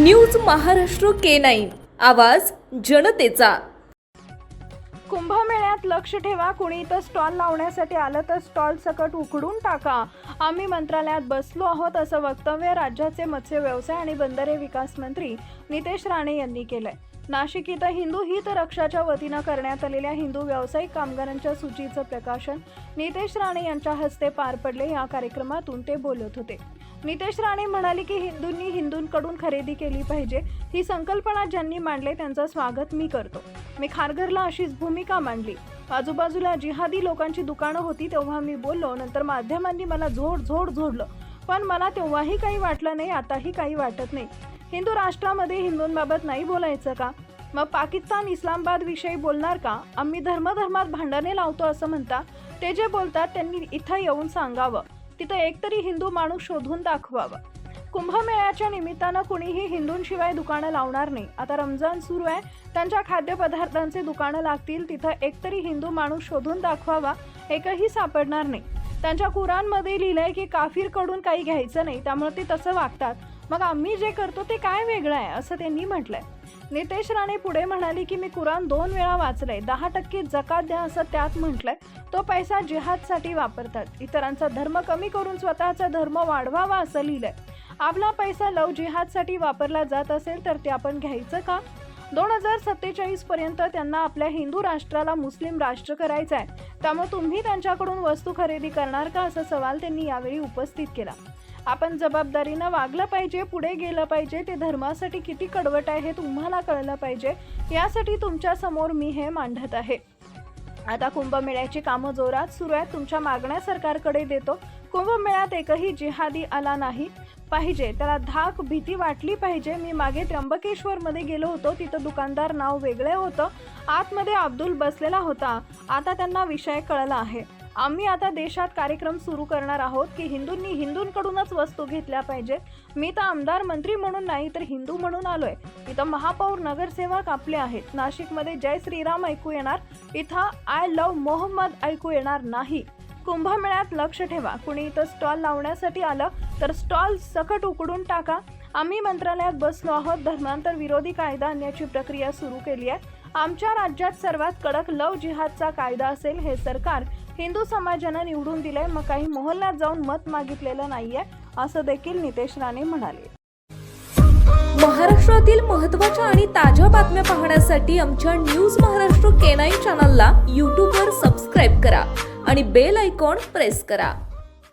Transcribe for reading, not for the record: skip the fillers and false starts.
News Maharashtra K9 आवाज जनतेचा। कुंभमेळ्यात लक्ष ठेवा, कुणी इथं स्टॉल लावण्यासाठी आलं तर स्टॉल सकट उखडून टाका। आम्ही मंत्रालयात बसलो आहोत असं वक्तव्य राज्याचे मत्स्य व्यवसाय आणि बंदरे विकास मंत्री नितेश राणे यांनी केलंय। नाशिक इथं हिंदू हित रक्षाच्या वतीनं करण्यात आलेल्या हिंदू व्यावसायिक कामगारांच्या सूचीचं प्रकाशन नितेश राणे यांच्या हस्ते पार पडले। या कार्यक्रमातून ते बोलत होते। नितेश राणे म्हणाले की हिंदूंनी हिंदूंकडून खरेदी केली पाहिजे, ही संकल्पना ज्यांनी मांडले त्यांचं स्वागत मी करतो। मी खारघरला अशीच भूमिका मांडली। आजूबाजूला जिहादी लोकांची दुकानं होती तेव्हा मी बोललो, नंतर माध्यमांनी मला झोडलं, पण मला तेव्हाही काही वाटलं नाही, आताही काही वाटत नाही। हिंदू राष्ट्रामध्ये हिंदूंबाबत नाही बोलायचं का? मग पाकिस्तान इस्लामाबाद विषयी बोलणार का? आम्ही धर्मात भांडणे लावतो असं म्हणता, ते जे बोलतात त्यांनी इथं येऊन सांगावं, तिथं एकतरी हिंदू माणूस शोधून दाखवावा। कुंभमेळ्याच्या निमित्तानं कुणीही हिंदूंशिवाय दुकानं लावणार नाही। आता रमजान सुरू आहे, त्यांच्या खाद्यपदार्थांचे दुकानं लागतील, तिथं एकतरी हिंदू माणूस शोधून दाखवावा, एकही सापडणार नाही। त्यांच्या कुराणमध्ये लिहिलंय की काफिरकडून काही घ्यायचं नाही, त्यामुळे ते तसं वागतात। मग आम्ही जे करतो ते काय वेगळं आहे असं त्यांनी म्हटलंय। नितेश राणे पुढे म्हणाले की मी कुराण 2 वेळा वाचलंय, 10% जकात द्या असं त्यात म्हटलंय। तो पैसा जिहादसाठी वापरतात, इतरांचा धर्म कमी करून स्वतःचा धर्म वाढवावा असं लिहिलंय। आपला पैसा लव जिहादसाठी वापरला जात असेल तर ते आपण घ्यायचं का? 2047 पर्यंत त्यांना आपल्या हिंदू राष्ट्राला मुस्लिम राष्ट्र करायचं आहे, त्यामुळे तुम्ही त्यांच्याकडून वस्तू खरेदी करणार का असा सवाल त्यांनी यावेळी उपस्थित केला। आपण जबाबदारीनं वागलं पाहिजे, पुढे गेलं पाहिजे, ते धर्मासाठी किती कडवट आहे हे तुम्हाला कळलं पाहिजे, यासाठी तुमच्या समोर मी हे मांडत आहे। आता कुंभमेळ्याची कामं जोरात सुरू आहेत, तुमच्या मागण्या सरकारकडे देतो। कुंभमेळ्यात एकही जिहादी आला नाही पाहिजे, त्याला धाक भीती वाटली पाहिजे। मी मागे त्र्यंबकेश्वरमध्ये गेलो होतो, तिथं दुकानदार नाव वेगळे होतं, आतमध्ये अब्दुल बसलेला होता। आता त्यांना विषय कळला आहे। आम्ही आता देशात कार्यक्रम सुरू करणार आहोत की हिंदूंनी हिंदूंकडूनच वस्तू घेतल्या पाहिजे। मी तर आमदार मंत्री म्हणून नाही तर हिंदू म्हणून आलोय। इथं महापौर नगरसेवक आपले आहेत। नाशिकमध्ये जय श्रीराम ऐकू येणार, इथं आय लव्ह मोहम्मद ऐकू येणार नाही। कुंभमेळ्यात लक्ष ठेवा, कुणी इथं स्टॉल लावण्यासाठी आलं तर स्टॉल सकट उकडून टाका। आम्ही मंत्रालयात बसलो आहोत, धर्मांतर विरोधी कायदा आणण्याची प्रक्रिया सुरू केली आहे। आमच्या राज्यात सर्वात कडक लव जिहादचा कायदा असेल, हे सरकार हिंदू समाजानं निवडून दिलंय, मग काही मोहल्ल्यात जाऊन मत मागितलेलं नाहीये असं देखील नितेश राणे म्हणाले। महाराष्ट्रातील महत्त्वाच्या आणि ताज्या बातम्या पाहण्यासाठी आमच्या न्यूज महाराष्ट्र K9 चॅनलला YouTube वर सबस्क्राईब करा आणि बेल आयकॉन प्रेस करा।